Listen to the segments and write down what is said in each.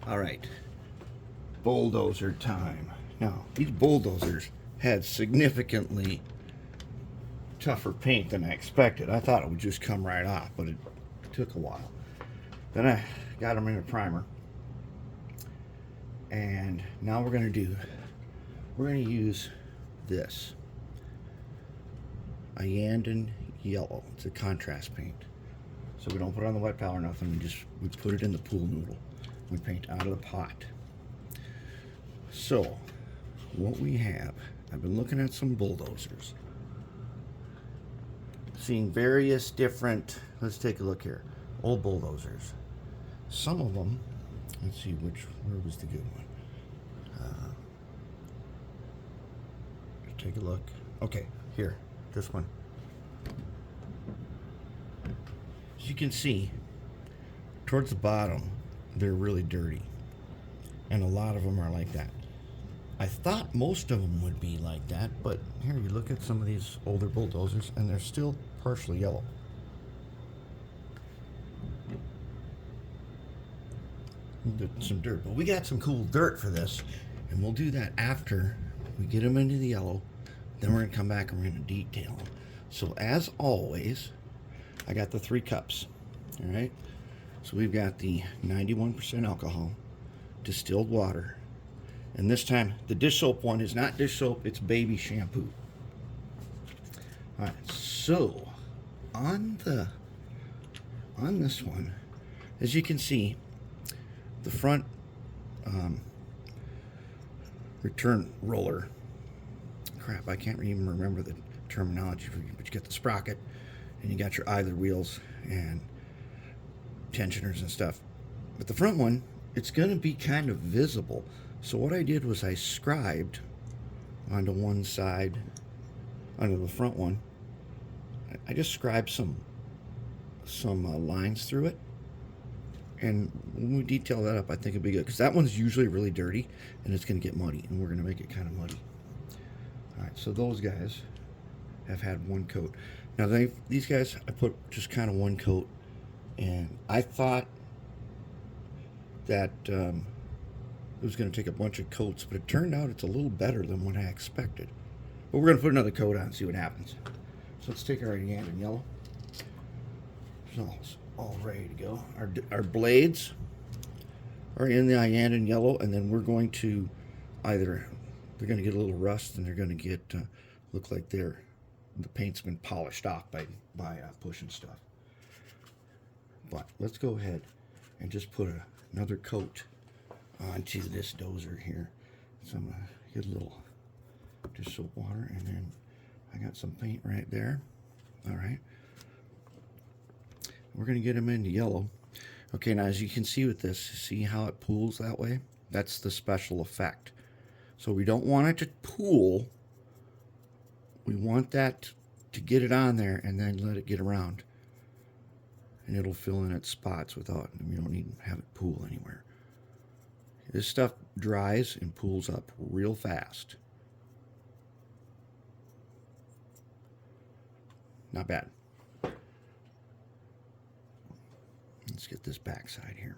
All right, bulldozer time. Now, these bulldozers had significantly tougher paint than I expected. I thought it would just come right off, but it took a while. Then I got them in a primer, and now we're going to use this Iyanden Yellow. It's a contrast paint. So we don't put it on the wet palette or nothing. We put it in the pool noodle. We paint out of the pot. So what we have, I've been looking at some bulldozers, seeing various different. Let's take a look here. Old bulldozers. Some of them. Let's see where was the good one. Take a look. Okay, here, this one. As you can see, towards the bottom, they're really dirty. And a lot of them are like that. I thought most of them would be like that, but here, you look at some of these older bulldozers, and they're still partially yellow. Some dirt, but we got some cool dirt for this, and we'll do that after we get them into the yellow. Then we're going to come back and we're going to detail them. So as always, I got the 3 cups. All right. So we've got the 91% alcohol, distilled water, and this time the dish soap one is not dish soap; it's baby shampoo. All right. So on this one, as you can see, the front return roller. Crap, I can't even remember the terminology for you, but you get the sprocket, and you got your idler wheels and tensioners and stuff. But the front one, it's going to be kind of visible. So what I did was I scribed onto one side, onto the front one. I just scribed some lines through it. And when we detail that up, I think it'll be good, because that one's usually really dirty, and it's going to get muddy, and we're going to make it kind of muddy. All right, so those guys have had one coat. Now these guys, I put just kind of one coat, and I thought that it was going to take a bunch of coats, but it turned out it's a little better than what I expected. But we're going to put another coat on and see what happens. So let's take our Iyanden Yellow. So it's all ready to go. Our blades are in the Iyanden Yellow, and then we're going to they're going to get a little rust, and they're going to get look like the paint's been polished off by pushing stuff. But let's go ahead and just put another coat onto this dozer here. So I'm going to get a little just soap water, and then I got some paint right there. All right. We're going to get them into yellow. Okay, now as you can see with this, see how it pools that way? That's the special effect. So we don't want it to pool. We want that to get it on there and then let it get around. And it'll fill in its spots without, we don't need to have it pool anywhere. This stuff dries and pools up real fast. Not bad. Let's get this back side here.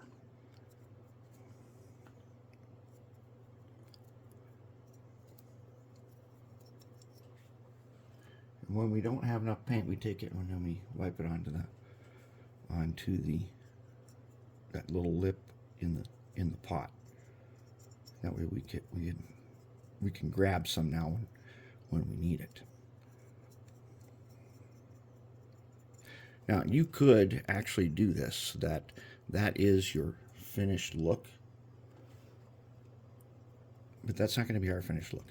And when we don't have enough paint, we take it and then we wipe it onto that little lip in the pot. That way we can grab some now when we need it. Now you could actually do this, so that is your finished look, but that's not going to be our finished look.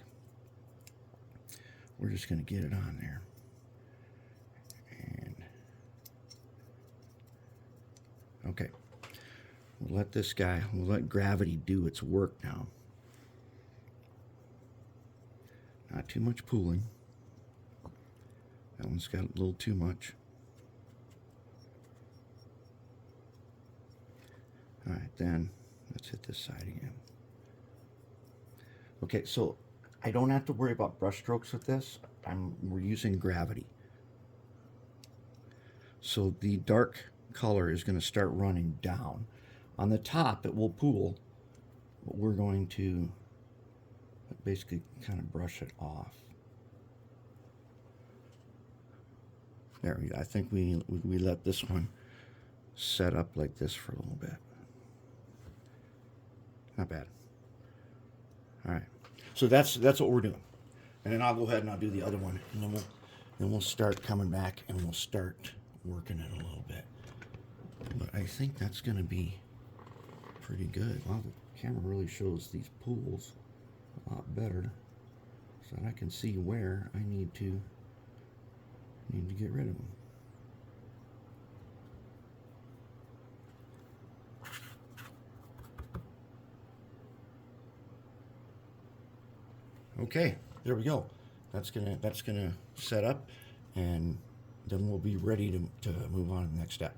We're just going to get it on there. And okay, we'll let gravity do its work now. Not too much pooling. That one's got a little too much. All right, then let's hit this side again. Okay, so I don't have to worry about brush strokes with this. We're using gravity. So the dark color is going to start running down. On the top, it will pool, but we're going to basically kind of brush it off. There we go. I think we let this one set up like this for a little bit. Not bad. All right. So that's what we're doing. And then I'll go ahead and I'll do the other one, and then we'll start coming back and we'll start working it a little bit. But I think that's going to be pretty good. Wow, the camera really shows these pools a lot better, so that I can see where I need to get rid of them. Okay, there we go. That's gonna set up, and then we'll be ready to move on to the next step.